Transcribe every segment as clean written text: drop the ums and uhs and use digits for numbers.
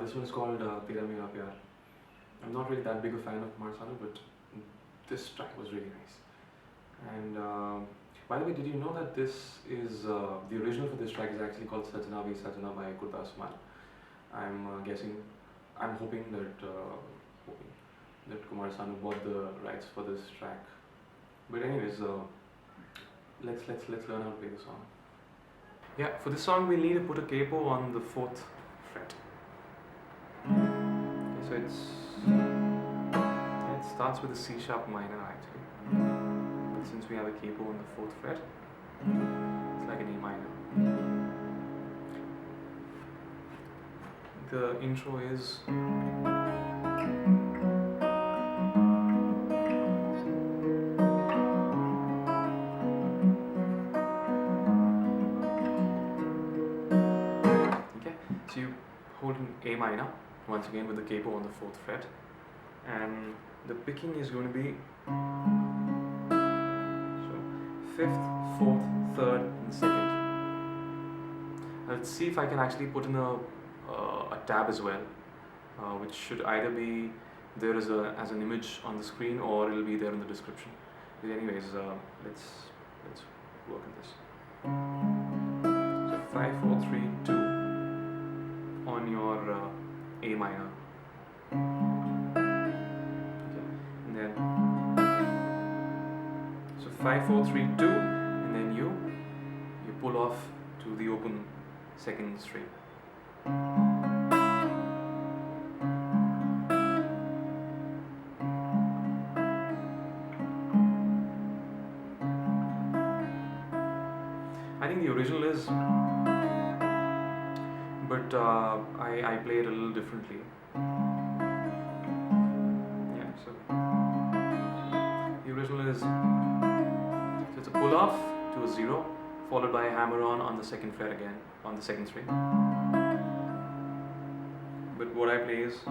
This one is called Tera Mera Pyar. I'm not really that big a fan of Kumar Sanu, but this track was really nice. And by the way, did you know that this is the original for this track is actually called Sajna Ve Sajna by Kumar. I'm hoping that Kumar Sanu bought the rights for this track. But anyways, let's learn how to play the song. Yeah, for this song we'll need to put a capo on the 4th fret. Okay, so it starts with a C sharp minor actually, but since we have a capo on the 4th fret, it's like an A minor. The intro is so you hold an A minor once again with the capo on the 4th fret, and the picking is going to be so 5th, 4th, 3rd, and 2nd. Let's see if I can actually put in a tab as well, which should either be there as an image on the screen or it'll be there in the description. But anyways, let's work on this. So 5, 4, 3, 2 on your A minor. Okay. And then so 5, 4, 3, 2, and then you pull off to the open 2nd string. I think the original is, but I play it a little differently. Yeah, so the original is, so it's a pull off to a 0, followed by a hammer on the 2nd fret again, on the 2nd string. But what I play is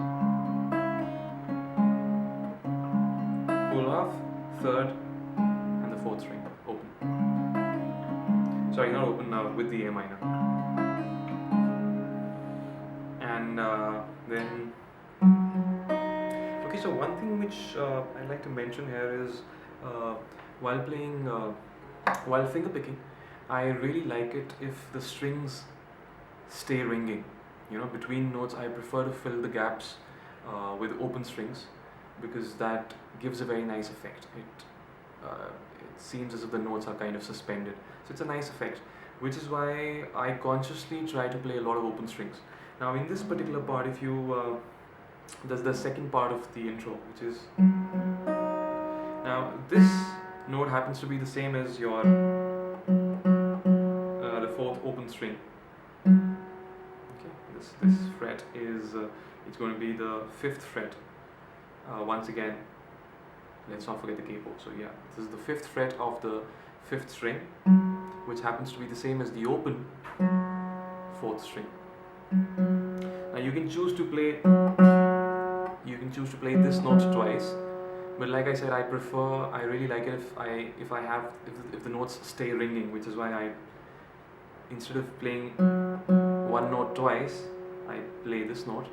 pull off, 3rd, and the 4th string, open. Sorry, not open, with the A minor. And then, okay, so one thing which I'd like to mention here is while playing, while finger picking, I really like it if the strings stay ringing. You know, between notes, I prefer to fill the gaps with open strings because that gives a very nice effect. It seems as if the notes are kind of suspended. So it's a nice effect, which is why I consciously try to play a lot of open strings. Now in this particular part, if you, there's the 2nd part of the intro, which is, now this note happens to be the same as your, the 4th open string. Okay, this fret is, it's going to be the 5th fret. Once again, let's not forget the capo. So yeah, this is the 5th fret of the 5th string, which happens to be the same as the open 4th string. Now you can choose to play this note twice, but like I said, I really like it if the notes stay ringing, which is why I, instead of playing one note twice, I play this note,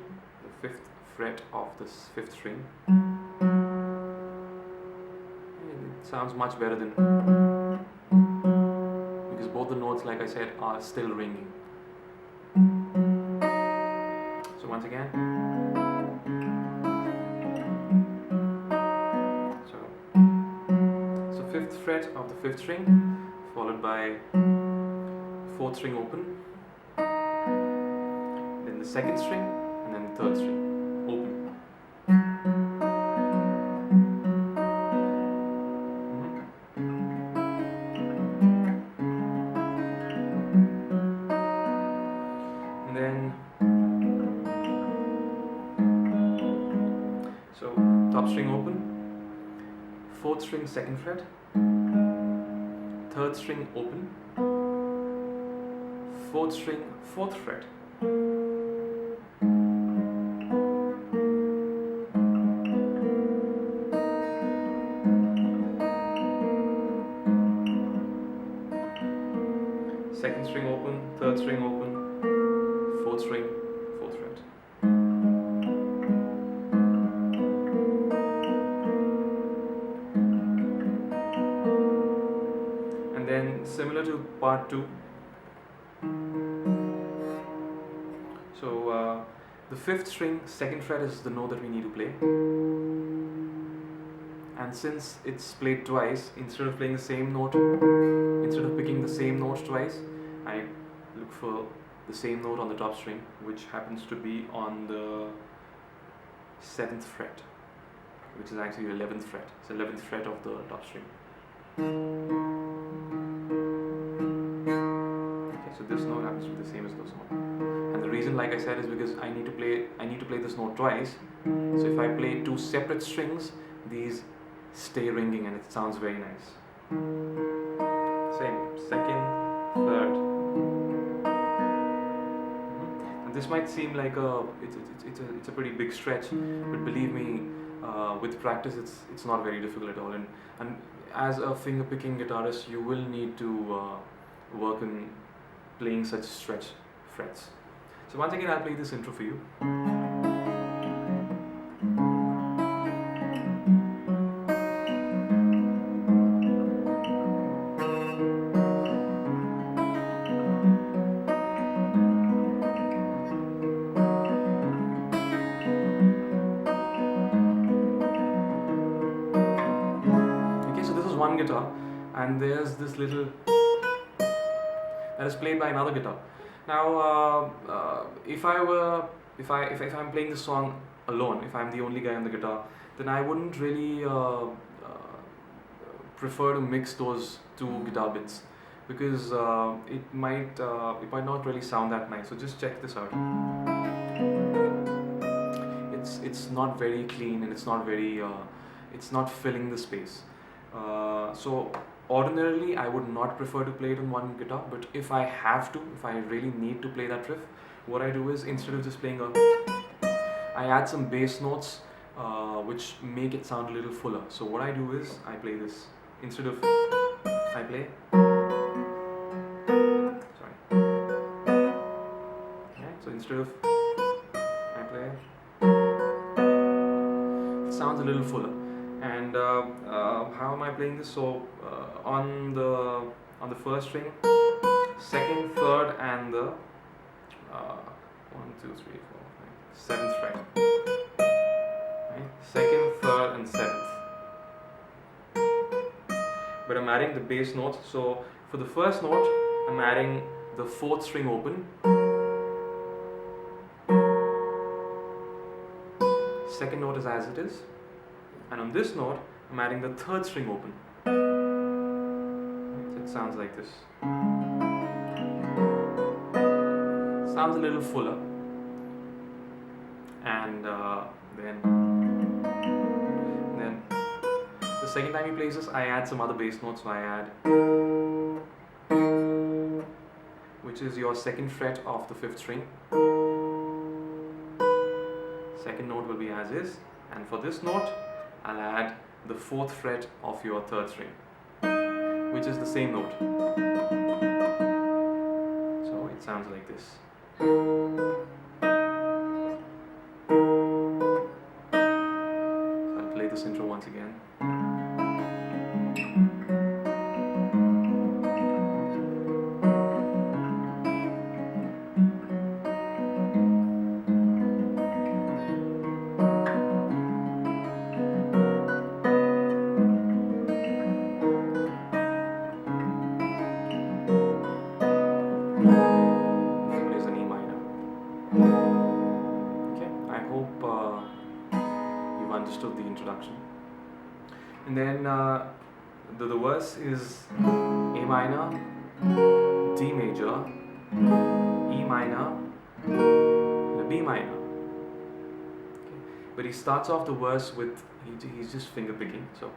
the 5th fret of this 5th string. It sounds much better than, because both the notes, like I said, are still ringing. So once again, so 5th fret of the 5th string, followed by 4th string open, then the 2nd string, and then the 3rd string open. And then so top string open, 4th string 2nd fret, 3rd string open, 4th string 4th fret, 2nd string open, 3rd string open, 4th string, 4th fret. similar to part 2. So the 5th string, 2nd fret is the note that we need to play. And since it's played twice, instead of playing the same note, instead of picking the same note twice, I look for the same note on the top string, which happens to be on the 7th fret, which is actually 11th fret. It's 11th fret of the top string. Okay, so this note happens to be the same as this note. And the reason, like I said, is because I need to play this note twice. So if I play 2 separate strings, these stay ringing and it sounds very nice. Same, 2nd, 3rd. And this might seem like it's a pretty big stretch, but believe me, with practice it's not very difficult at all. And as a finger picking guitarist, you will need to work on playing such stretch frets. So once again, I'll play this intro for you. One guitar, and there's this little that is played by another guitar. Now, if I'm playing this song alone, if I'm the only guy on the guitar, then I wouldn't really prefer to mix those 2 guitar bits, because it might not really sound that nice. So just check this out. It's not very clean, and it's not filling the space. So ordinarily I would not prefer to play it on one guitar, but if I have to, if I really need to play that riff, what I do is, instead of just playing I add some bass notes which make it sound a little fuller. So what I do is, I play this, instead of, I play, sorry, okay, so instead of, I play, it sounds a little fuller. And how am I playing this? So on the 1st string, 2nd, 3rd, and the 7th fret. Right? 2nd, 3rd, and 7th. But I'm adding the bass notes. So for the 1st note, I'm adding the 4th string open. 2nd note is as it is. And on this note, I'm adding the 3rd string open. So it sounds like this. Sounds a little fuller. And then the second time he plays this, I add some other bass notes. So I add, which is your 2nd fret of the 5th string. 2nd note will be as is. And for this note, I'll add the 4th fret of your 3rd string, which is the same note. So it sounds like this. So I'll play this intro once again. Understood the introduction. And then the verse is A minor, D major, E minor, and B minor. Okay. But he starts off the verse with, he's just finger picking. So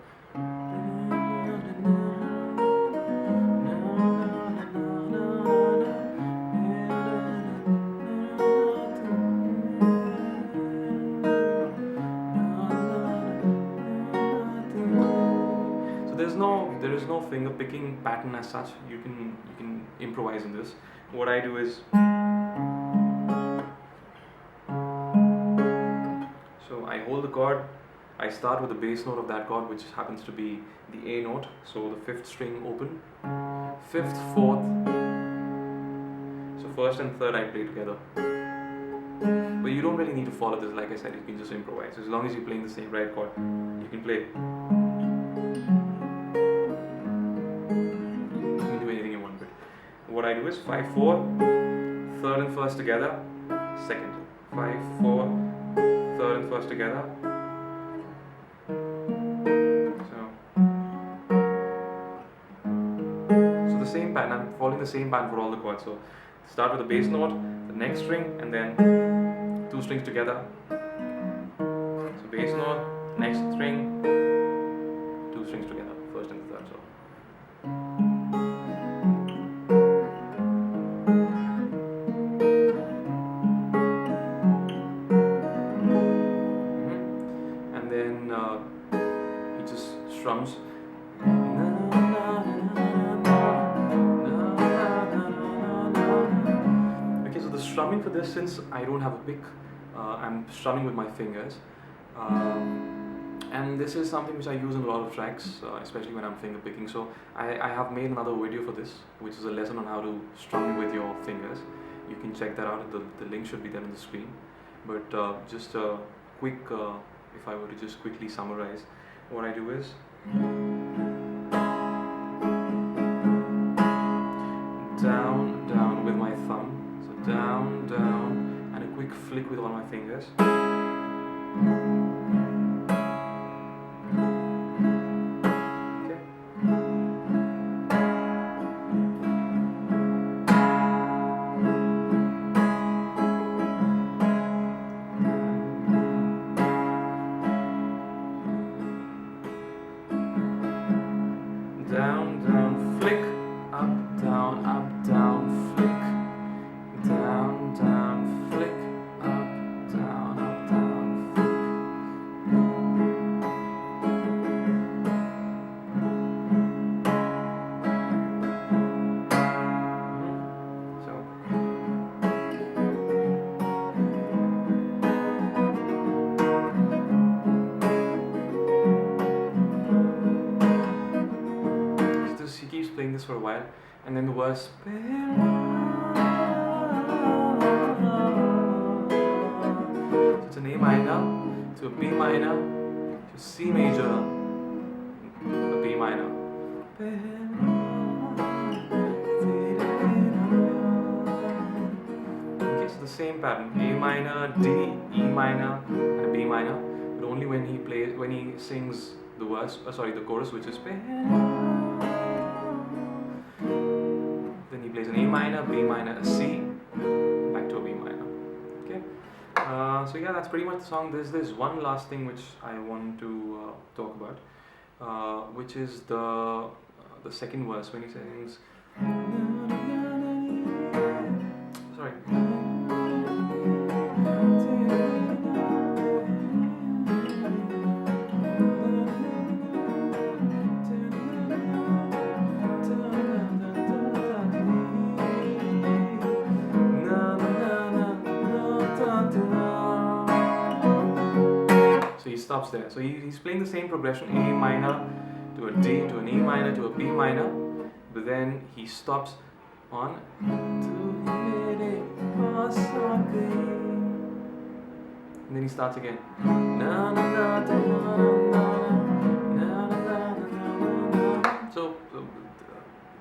there is no finger picking pattern as such. You can improvise in this. What I do is, so I hold the chord, I start with the bass note of that chord, which happens to be the A note, so the 5th string open. fifth, fourth. So first and third I play together. But you don't really need to follow this, like I said, you can just improvise. As long as you're playing the same right chord, you can play. You can do anything you want, but what I do is 5, 4, third and first together, second. 5, 4, third and first together. So the same pattern, I'm following the same pattern for all the chords. So start with the bass note, the next string, and then 2 strings together. So bass note, next string, 2 strings together, first and third. So and then he just strums. Okay, so the strumming for this, since I don't have a pick, I'm strumming with my fingers, and this is something which I use in a lot of tracks, especially when I'm finger picking. So I have made another video for this, which is a lesson on how to strum with your fingers. You can check that out. The link should be there on the screen. But just a quick, if I were to just quickly summarize, what I do is down, down with my thumb. So down, down, and a quick flick with all my fingers. Okay. Down, down, flick, up, down, flick, down, down, flick, up, down, flick. So. He keeps playing this for a while, and then the verse. So it's an A minor to a B minor to C major, a B minor. Okay, so the same pattern: A minor, D, E minor, and a B minor, but only when he sings the verse. The chorus, which is. Then he plays an A minor, B minor, a C, back to a B minor. Okay. So yeah, that's pretty much the song. There's one last thing which I want to talk about, which is the second verse when he sings. Sorry. So he stops there. So he's playing the same progression, A minor to a D to an E minor to a B minor, but then he stops on. And then he starts again. So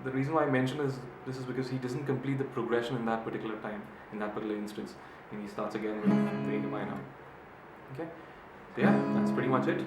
the reason why I mention this is because he doesn't complete the progression in that particular time, in that particular instance, and he starts again with the A minor. Okay, so yeah, that's pretty much it.